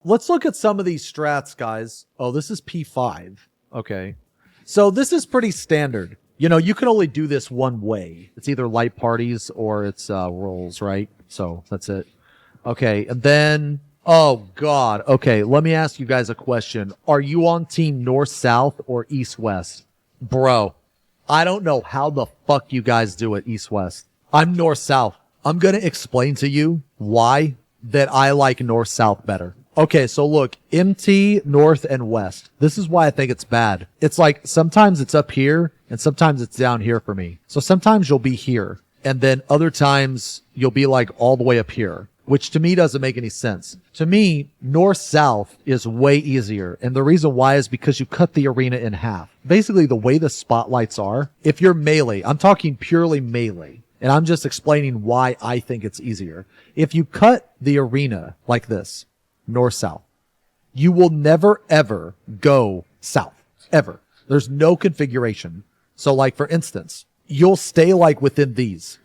Let's look at some of these strats, guys. Oh, this is P5. Okay. So this is pretty standard. You know, you can only do this one way. It's either light parties or it's rolls, right? So that's it. Okay, and then, oh God. Okay, let me ask you guys a question. Are you on team north-south or east-west? Bro, I don't know how the fuck you guys do it east-west. I'm north-south. I'm going to explain to you why that I like north-south better. Okay, so look, MT, north, and west. This is why I think it's bad. It's like sometimes it's up here and sometimes it's down here for me. So sometimes you'll be here and then other times you'll be like all the way up here, which to me doesn't make any sense. To me, north-south is way easier. And the reason why is because you cut the arena in half. Basically, the way the spotlights are, if you're melee, I'm talking purely melee. And I'm just explaining why I think it's easier. If you cut the arena like this, north-south, you will never, ever go south. Ever. There's no configuration. So like, for instance, you'll stay like within these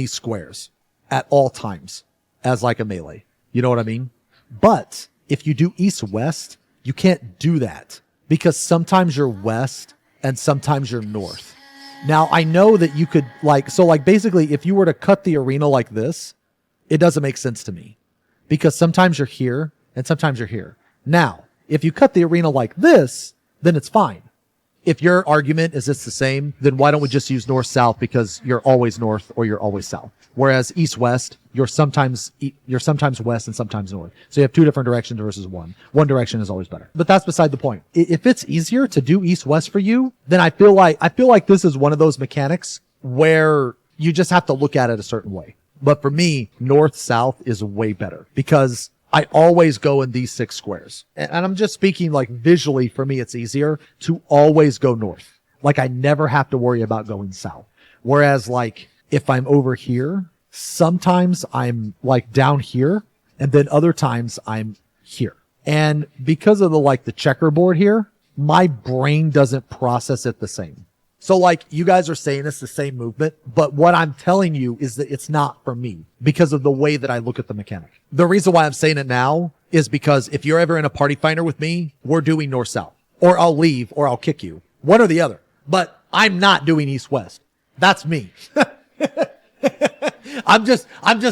squares at all times as like a melee. You know what I mean? But if you do east-west, you can't do that because sometimes you're west and sometimes you're north. Now, I know that you could basically if you were to cut the arena like this, it doesn't make sense to me because sometimes you're here and sometimes you're here. Now, if you cut the arena like this, then it's fine. If your argument is it's the same, then why don't we just use north-south because you're always north or you're always south. Whereas east-west, you're sometimes west and sometimes north. So you have two different directions versus one. One direction is always better. But that's beside the point. If it's easier to do east-west for you, then I feel like this is one of those mechanics where you just have to look at it a certain way. But for me, north-south is way better because I always go in these 6 squares. And I'm just speaking like visually, for me, it's easier to always go north. Like I never have to worry about going south. Whereas like if I'm over here, sometimes I'm like down here and then other times I'm here. And because of the checkerboard here, my brain doesn't process it the same. So like you guys are saying it's the same movement, but what I'm telling you is that it's not for me because of the way that I look at the mechanic. The reason why I'm saying it now is because if you're ever in a party finder with me, we're doing north-south, or I'll leave or I'll kick you, one or the other. But I'm not doing east-west. That's me. I'm just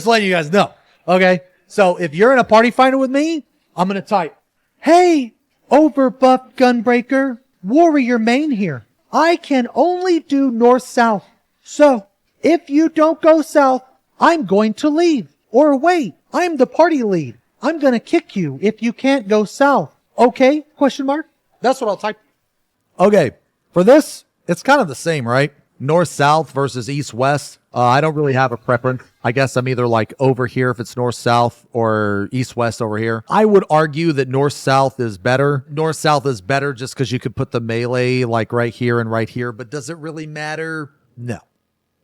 letting you guys know. Okay. So if you're in a party finder with me, I'm going to type, "Hey, overbuffed gunbreaker, warrior main here. I can only do north-south. So if you don't go south, I'm going to leave. Or wait, I'm the party lead. I'm going to kick you if you can't go south. Okay? Question mark? That's what I'll type. Okay. For this, it's kind of the same, right? North-south versus east-west. I don't really have a preference. I guess I'm either like over here if it's north-south or east-west over here. I would argue that north-south is better. North-south is better just because you could put the melee like right here and right here. But does it really matter? No.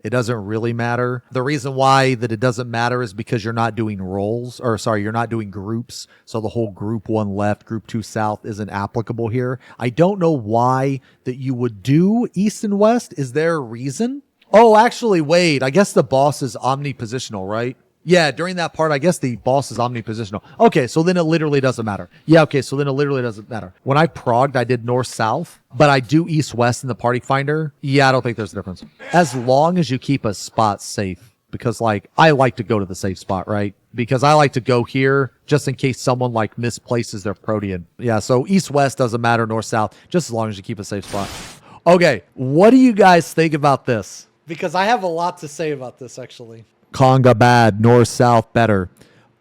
It doesn't really matter. The reason why that it doesn't matter is because you're not doing you're not doing groups. So the whole group 1 left, group 2 south isn't applicable here. I don't know why that you would do east and west. Is there a reason? Oh, actually, wait. I guess the boss is omnipositional, right? Yeah, during that part, I guess the boss is omnipositional. Okay, so then it literally doesn't matter. Yeah, okay, so then it literally doesn't matter. When I progged, I did north-south, but I do east-west in the party finder. Yeah, I don't think there's a difference. As long as you keep a spot safe, because like, I like to go to the safe spot, right? Because I like to go here just in case someone like misplaces their protean. Yeah, so east-west doesn't matter, north-south, just as long as you keep a safe spot. Okay, what do you guys think about this? Because I have a lot to say about this, actually. Conga bad, north-south better.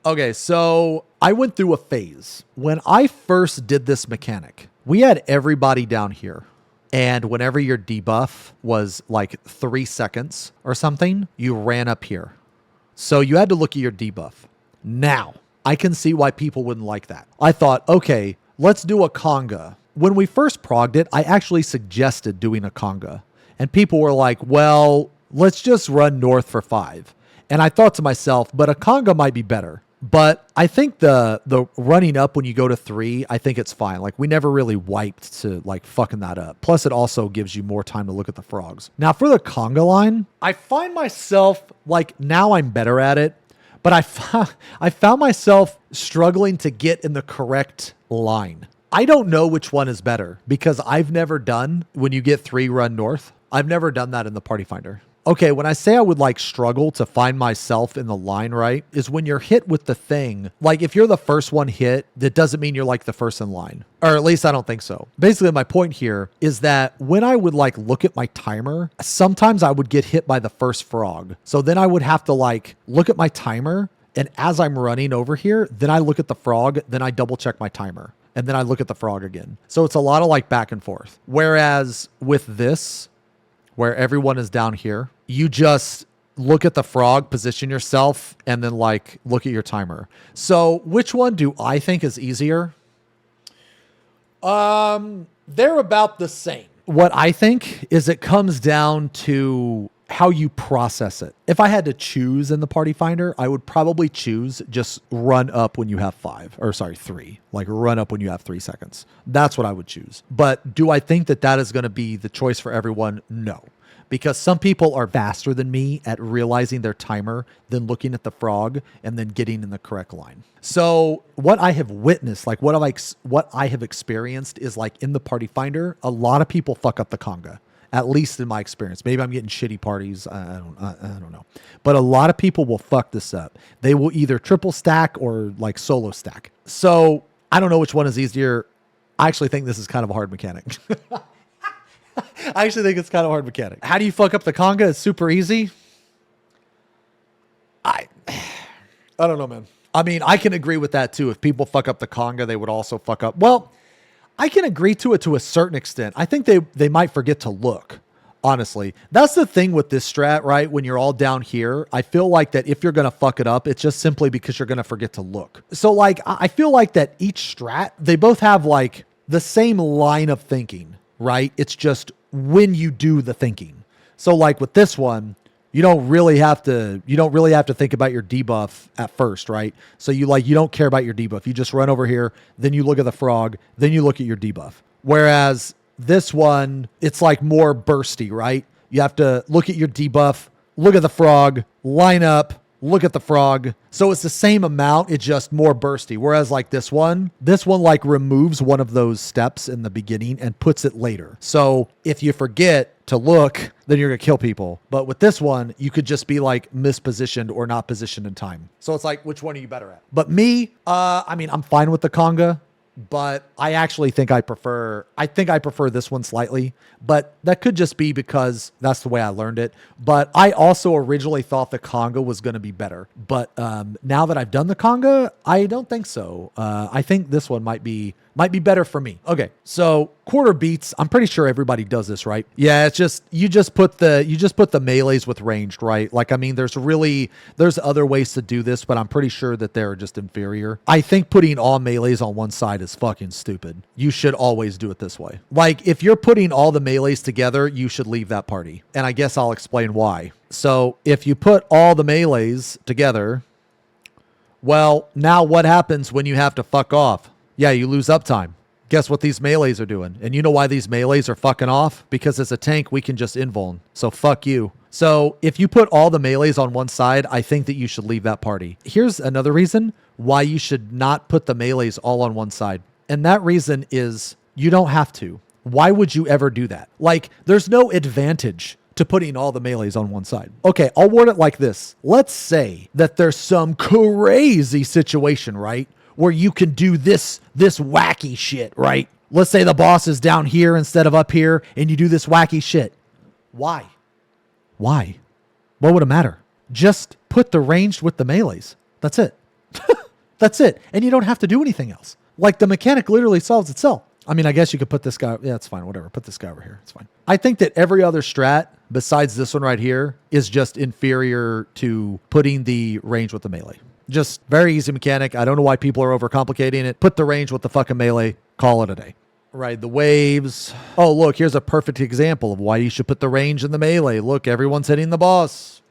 Okay, so I went through a phase. When I first did this mechanic, we had everybody down here. And whenever your debuff was like 3 seconds or something, you ran up here. So you had to look at your debuff. Now, I can see why people wouldn't like that. I thought, okay, let's do a Conga. When we first progged it, I actually suggested doing a Conga. And people were like, well, let's just run north for 5. And I thought to myself, but a Conga might be better. But I think the running up when you go to 3, I think it's fine. Like we never really wiped to like fucking that up. Plus it also gives you more time to look at the frogs. Now for the Conga line, I find myself like now I'm better at it. but I found myself struggling to get in the correct line. I don't know which one is better because I've never done when you get 3 run north. I've never done that in the party finder. Okay, when I say I would like struggle to find myself in the line, right, is when you're hit with the thing. Like if you're the first one hit, that doesn't mean you're like the first in line. Or at least I don't think so. Basically, my point here is that when I would like look at my timer, sometimes I would get hit by the first frog. So then I would have to like look at my timer. And as I'm running over here, then I look at the frog, then I double check my timer. And then I look at the frog again. So it's a lot of like back and forth. Whereas with this, where everyone is down here, you just look at the frog, position yourself, and then like look at your timer. So which one do I think is easier? They're about the same. What I think is it comes down to how you process it. If I had to choose in the party finder, I would probably choose just run up when you have 3, like run up when you have 3 seconds. That's what I would choose. But do I think that that is going to be the choice for everyone? No. Because some people are faster than me at realizing their timer, then looking at the frog and then getting in the correct line. So what I have witnessed, like what I have experienced is like in the party finder, a lot of people fuck up the Conga. At least in my experience. Maybe I'm getting shitty parties. I don't know. But a lot of people will fuck this up. They will either triple stack or like solo stack. So I don't know which one is easier. I actually think this is kind of a hard mechanic. I actually think it's kind of a hard mechanic. How do you fuck up the Conga? It's super easy. I don't know, man. I mean, I can agree with that too. If people fuck up the Conga, they would also fuck up. Well, I can agree to it to a certain extent. I think they might forget to look, honestly. That's the thing with this strat, right? When you're all down here, I feel like that if you're going to fuck it up, it's just simply because you're going to forget to look. So like, I feel like that each strat, they both have like the same line of thinking, right? It's just when you do the thinking. So like with this one, you don't really have to think about your debuff at first, right? So you don't care about your debuff. You just run over here, then you look at the frog, then you look at your debuff. Whereas this one, it's like more bursty, right? You have to look at your debuff, look at the frog, line up, look at the frog. So it's the same amount, it's just more bursty. Whereas like this one like removes one of those steps in the beginning and puts it later. So if you forget to look, then you're gonna kill people. But with this one, you could just be like mispositioned or not positioned in time. So it's like, which one are you better at? But me, I mean, I'm fine with the Conga, but I actually think I prefer this one slightly, but that could just be because that's the way I learned it. But I also originally thought the Conga was going to be better, but now that I've done the Conga, I don't think so. I think this one might be better for me. Okay, so quarter beats. I'm pretty sure everybody does this, right? Yeah, it's just you just put the melees with ranged, right? Like, I mean, there's other ways to do this, but I'm pretty sure that they're just inferior. I think putting all melees on one side is fucking stupid. You should always do it this way. Like, if you're putting all the melees together, you should leave that party. And I guess I'll explain why. So if you put all the melees together, well, now what happens when you have to fuck off? Yeah, you lose uptime. Guess what these melees are doing? And you know why these melees are fucking off? Because as a tank, we can just invuln. So fuck you. So if you put all the melees on one side, I think that you should leave that party. Here's another reason why you should not put the melees all on one side. And that reason is you don't have to. Why would you ever do that? Like, there's no advantage to putting all the melees on one side. Okay, I'll word it like this. Let's say that there's some crazy situation, right? Where you can do this wacky shit, right? Let's say the boss is down here instead of up here and you do this wacky shit. Why? What would it matter? Just put the ranged with the melees. That's it. That's it. And you don't have to do anything else. Like, the mechanic literally solves itself. I mean, I guess you could put this guy. Yeah, it's fine. Whatever. Put this guy over here. It's fine. I think that every other strat besides this one right here is just inferior to putting the range with the melee. Just very easy mechanic. I don't know why people are overcomplicating it. Put the range with the fucking melee. Call it a day. Ride the waves. Oh, look, here's a perfect example of why you should put the range in the melee. Look, everyone's hitting the boss.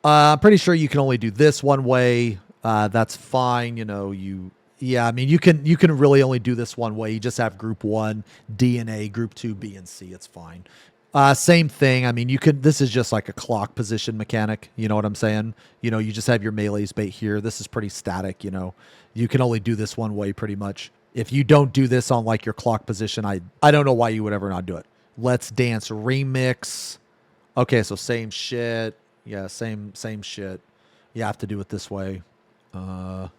I'm pretty sure you can only do this one way. That's fine. Yeah, I mean, you can really only do this one way. You just have group 1, D and A, group 2, B and C. It's fine. Same thing. I mean, you could, this is just like a clock position mechanic. You know what I'm saying? You know, you just have your melee's bait here. This is pretty static, you know. You can only do this one way pretty much. If you don't do this on like your clock position, I don't know why you would ever not do it. Let's Dance remix. Okay, so same shit. Yeah, same shit. You have to do it this way. Dude.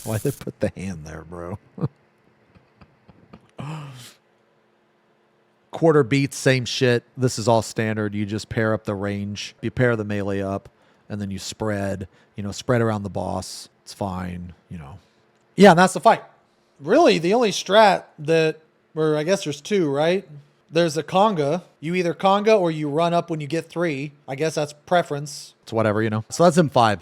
Why'd they put the hand there, bro? Quarter beats, same shit. This is all standard. You just pair up the range. You pair the melee up, and then you spread. You know, spread around the boss. It's fine, you know. Yeah, and that's the fight. Really, the only strat that, or I guess there's two, right? There's a Conga. You either Conga or you run up when you get 3. I guess that's preference. It's whatever, you know. So that's M5.